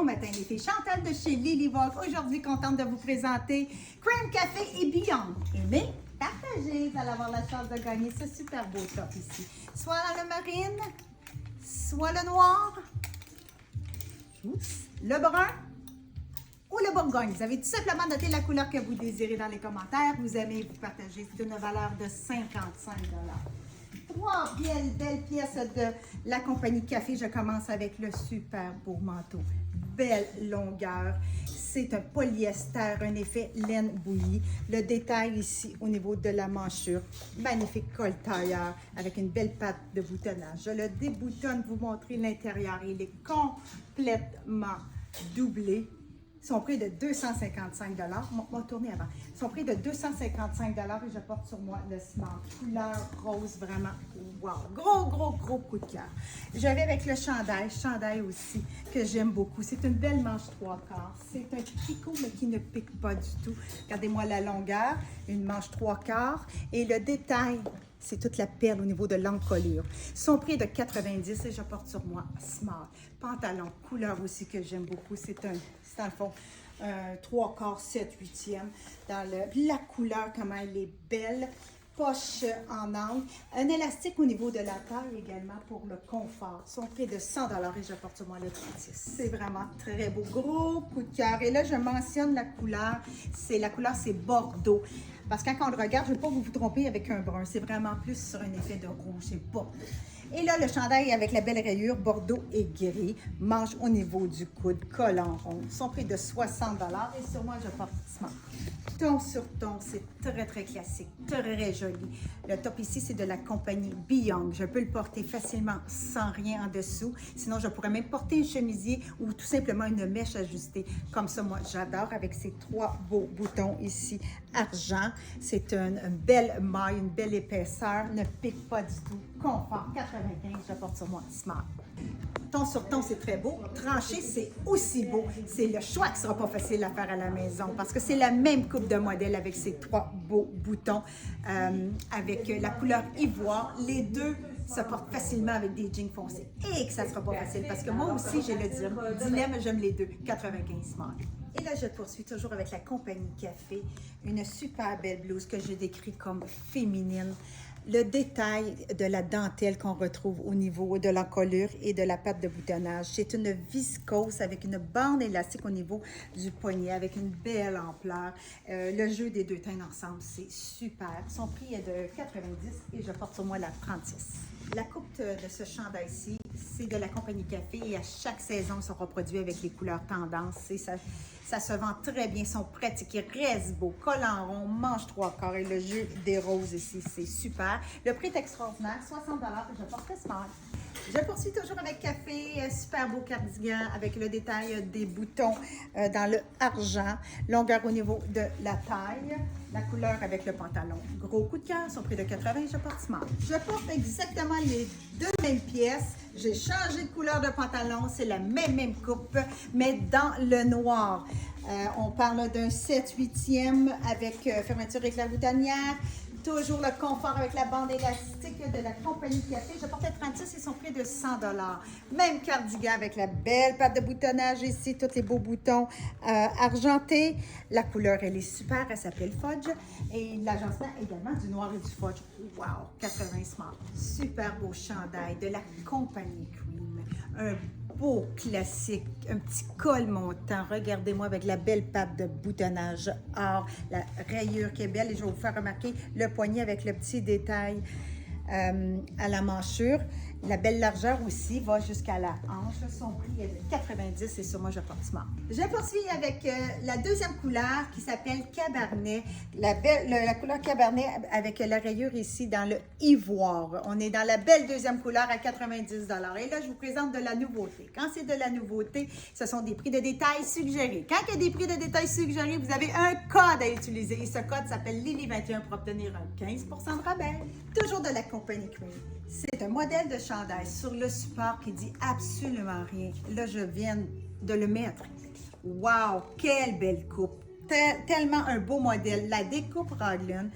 matin les filles, Chantal de chez Lily Volk. Aujourd'hui, contente de vous présenter Cream Café et Beyond. Aimez, partagez, vous allez avoir la chance de gagner ce super beau top ici. Soit le marine, soit le noir, le brun ou le bourgogne. Vous avez tout simplement noté la couleur que vous désirez dans les commentaires. Vous aimez, vous partagez. C'est une valeur de 55 $. Trois belles pièces de la compagnie Café. Je commence avec le super beau manteau. Belle longueur. C'est un polyester, un effet laine bouillie. Le détail ici au niveau de la manchure. Magnifique col tailleur avec une belle patte de boutonnage. Je le déboutonne, vous montrer l'intérieur. Il est complètement doublé. Son prix est de 255 $. On va tourner avant. Son prix est de 255 $ et je porte sur moi le Smart. Couleur rose, vraiment, wow! Gros coup de cœur. Je vais avec le chandail aussi, que j'aime beaucoup. C'est une belle manche 3/4. C'est un tricot, mais qui ne pique pas du tout. Regardez-moi la longueur, une manche 3/4. Et le détail, c'est toute la perle au niveau de l'encolure. Son prix est de 90 et je porte sur moi Smart. Pantalon, couleur aussi que j'aime beaucoup. C'est dans le fond, 3/4, 7/8e. La couleur, comment elle est belle. Poche en angle. Un élastique au niveau de la taille également pour le confort. Son prix est de 100 $ et je porte sur moi le 36. C'est vraiment très beau. Gros coup de cœur. Et là, je mentionne la couleur. La couleur, c'est Bordeaux. Parce que quand on le regarde, je ne veux pas vous tromper avec un brun. C'est vraiment plus sur un effet de rouge. C'est Bordeaux. Et là, le chandail avec la belle rayure, Bordeaux et gris. Manche au niveau du coude, col en rond. Son prix de 60 $ et sur moi, je porte Smart. Ton sur ton, c'est très classique, très joli. Le top ici, c'est de la compagnie Beyond. Je peux le porter facilement sans rien en dessous. Sinon, je pourrais même porter un chemisier ou tout simplement une mèche ajustée. Comme ça, moi, j'adore avec ces trois beaux boutons ici, argent. C'est une belle maille, une belle épaisseur, ne pique pas du tout. Confort, 95, je porte sur moi Smart. Ton sur ton, c'est très beau. Tranché, c'est aussi beau. C'est le choix qui ne sera pas facile à faire à la maison parce que c'est la même coupe de modèle avec ces trois beaux boutons avec la couleur ivoire. Les deux se portent facilement avec des jeans foncés et que ça ne sera pas facile parce que moi aussi, j'ai le dilemme, j'aime les deux. 95 Smart. Et là, je poursuis toujours avec la compagnie Café. Une super belle blouse que je décris comme féminine. Le détail de la dentelle qu'on retrouve au niveau de l'encolure et de la patte de boutonnage. C'est une viscose avec une bande élastique au niveau du poignet avec une belle ampleur. Le jeu des deux teintes ensemble, c'est super. Son prix est de 90 et je porte sur moi la 36. La coupe de ce chandail-ci, c'est de la compagnie Café et à chaque saison, ils sont reproduits avec les couleurs tendances. Ça se vend très bien, ils sont pratiques, ils restent beaux. Col en rond, manche 3/4 et le jeu des roses ici, c'est super. Le prix est extraordinaire, 60 $ et je porte Smart. Je poursuis toujours avec Café, super beau cardigan avec le détail des boutons dans le argent, longueur au niveau de la taille, la couleur avec le pantalon. Gros coup de cœur, son prix de 80, je porte Smart. Je porte exactement les deux mêmes pièces. J'ai changé de couleur de pantalon, c'est la même coupe, mais dans le noir. On parle d'un 7/8e avec fermeture éclair boutonnière. Toujours le confort avec la bande élastique de la compagnie Café. Je portais 36 et son prix de 100 $. Même cardigan avec la belle patte de boutonnage ici, tous les beaux boutons argentés. La couleur, elle est super, elle s'appelle Fudge. Et l'agencement également du noir et du Fudge. Wow, 80 Smart. Super beau chandail de la compagnie Cream. Un beau classique, un petit col montant. Regardez-moi avec la belle patte de boutonnage or, la rayure qui est belle. Et je vais vous faire remarquer le poignet avec le petit détail à la manchure. La belle largeur aussi va jusqu'à la hanche. Son prix est de 90 et sur moi, je porte Smart. Je poursuis avec la deuxième couleur qui s'appelle Cabernet. La couleur Cabernet avec la rayure ici dans le ivoire. On est dans la belle deuxième couleur à 90 $. Et là, je vous présente de la nouveauté. Quand c'est de la nouveauté, ce sont des prix de détail suggérés. Quand il y a des prix de détail suggérés, vous avez un code à utiliser. Et ce code s'appelle Lily21 pour obtenir un 15 % de rabais. Toujours de la compagnie Cream. C'est un modèle de chandail sur le support qui dit absolument rien. Là, je viens de le mettre. Wow, quelle belle coupe! Tellement un beau modèle. La découpe raglan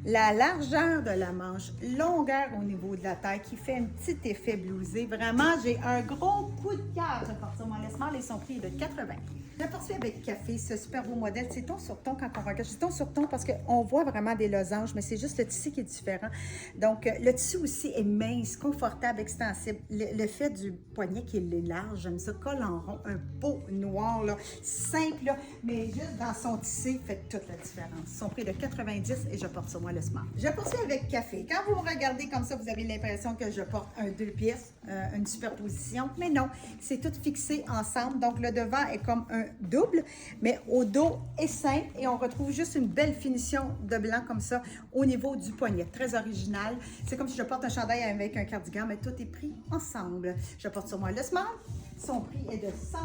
La largeur de la manche, longueur au niveau de la taille qui fait un petit effet blousé. Vraiment, j'ai un gros coup de cœur de partir mon laisse-marre et son prix est de 80. Je poursuis avec café, ce super beau modèle. C'est ton sur ton quand on regarde. C'est ton sur ton parce qu'on voit vraiment des losanges, mais c'est juste le tissu qui est différent. Donc, le tissu aussi est mince, confortable, extensible. Le fait du poignet qui est large, j'aime ça, col en rond, un beau noir, là, simple, là, mais juste dans son tissu, fait toute la différence. Son prix est de 90 et je porte sur moi le smart. Je poursuis avec café. Quand vous me regardez comme ça, vous avez l'impression que je porte un 2 pièces, une superposition, mais non, c'est tout fixé ensemble. Donc, le devant est comme un double, mais au dos est simple et on retrouve juste une belle finition de blanc comme ça au niveau du poignet. Très original. C'est comme si je porte un chandail avec un cardigan, mais tout est pris ensemble. Je porte sur moi le smart. Son prix est de 100 $.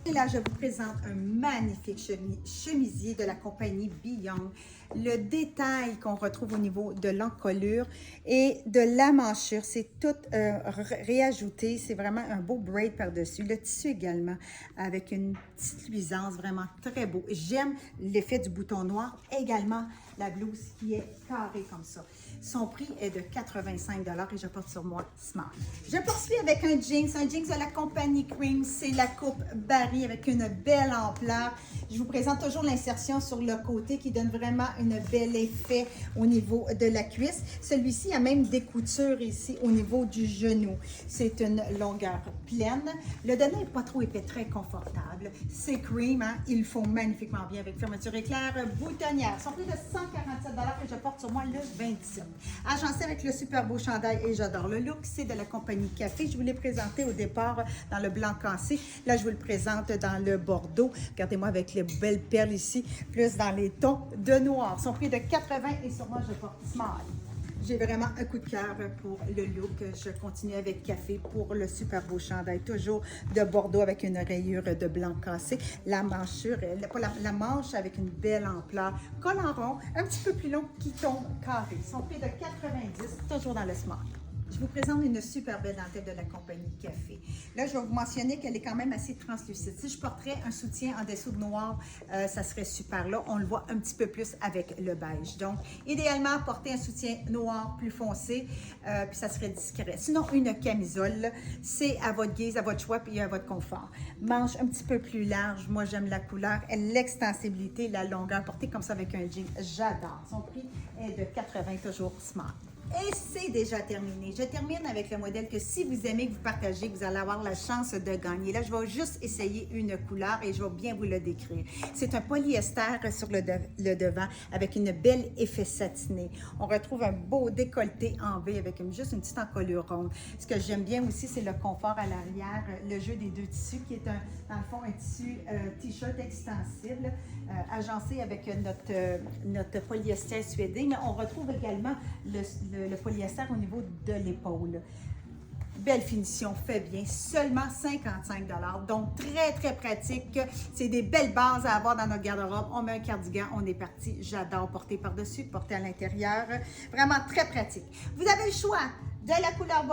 Et là, je vous présente un magnifique chemisier de la compagnie Beyond. Le détail qu'on retrouve au niveau de l'encolure et de la manchure, c'est tout réajouté. C'est vraiment un beau braid par-dessus. Le tissu également, avec une petite luisance, vraiment très beau. J'aime l'effet du bouton noir. Également, la blouse qui est carrée comme ça. Son prix est de 85 $ et je porte sur moi Smart. Je poursuis avec un jeans de la compagnie Cream. C'est la coupe Barry avec une belle ampleur. Je vous présente toujours l'insertion sur le côté qui donne vraiment un bel effet au niveau de la cuisse. Celui-ci a même des coutures ici au niveau du genou. C'est une longueur pleine. Le denim n'est pas trop épais, très confortable. C'est Cream, hein? Ils font magnifiquement bien avec fermeture éclair, boutonnière. Son prix de 147 $ et je porte sur moi le 27. Agencé avec le super beau chandail et j'adore le look. C'est de la compagnie Café. Je vous l'ai présenté au départ dans le blanc cassé. Là, je vous le présente dans le bordeaux. Regardez-moi avec les belles perles ici, plus dans les tons de noir. Son prix de 80 et sur moi, je porte Smile. J'ai vraiment un coup de cœur pour le look. Je continue avec Café pour le super beau chandail, toujours de bordeaux avec une rayure de blanc cassé. La manchure, la manche avec une belle ampleur, col en rond, un petit peu plus long qui tombe carré. Son prix de 90, toujours dans le smart. Je vous présente une super belle dentelle de la compagnie Café. Là, je vais vous mentionner qu'elle est quand même assez translucide. Si je porterais un soutien en dessous de noir, ça serait super. Là, on le voit un petit peu plus avec le beige. Donc, idéalement, porter un soutien noir plus foncé, puis ça serait discret. Sinon, une camisole, c'est à votre guise, à votre choix, puis à votre confort. Manche un petit peu plus large. Moi, j'aime la couleur, l'extensibilité, la longueur. Porter comme ça avec un jean, j'adore. Son prix est de 80, toujours smart. Et c'est déjà terminé. Je termine avec le modèle que si vous aimez, que vous partagez, vous allez avoir la chance de gagner. Là, je vais juste essayer une couleur et je vais bien vous le décrire. C'est un polyester sur le devant avec une belle effet satiné. On retrouve un beau décolleté en V avec juste une petite encolure ronde. Ce que j'aime bien aussi, c'est le confort à l'arrière, le jeu des deux tissus qui est dans le fond un tissu t-shirt extensible, agencé avec notre polyester suédé, mais on retrouve également le polyester au niveau de l'épaule. Belle finition, fait bien, seulement 55 $. Donc, très, très pratique. C'est des belles bases à avoir dans notre garde-robe. On met un cardigan, on est parti. J'adore porter par-dessus, porter à l'intérieur. Vraiment très pratique. Vous avez le choix de la couleur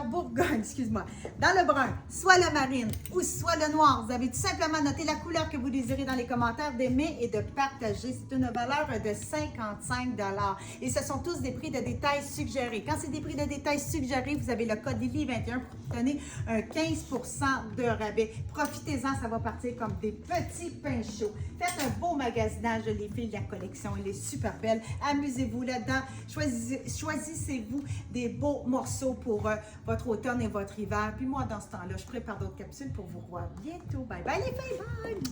Bourgogne, excuse-moi, dans le brun, soit le marine ou soit le noir. Vous avez tout simplement noté la couleur que vous désirez dans les commentaires, d'aimer et de partager. C'est une valeur de 55 $. Et ce sont tous des prix de détail suggérés. Quand c'est des prix de détail suggérés, vous avez le code LILY21 pour donner un 15 % de rabais. Profitez-en, ça va partir comme des petits pains chauds. Faites un beau magasinage, les filles de la collection. Elle est super belle. Amusez-vous là-dedans. Choisissez-vous des beaux morceaux pour votre automne et votre hiver. Puis moi, dans ce temps-là, je prépare d'autres capsules pour vous revoir bientôt. Bye bye les filles! Bye!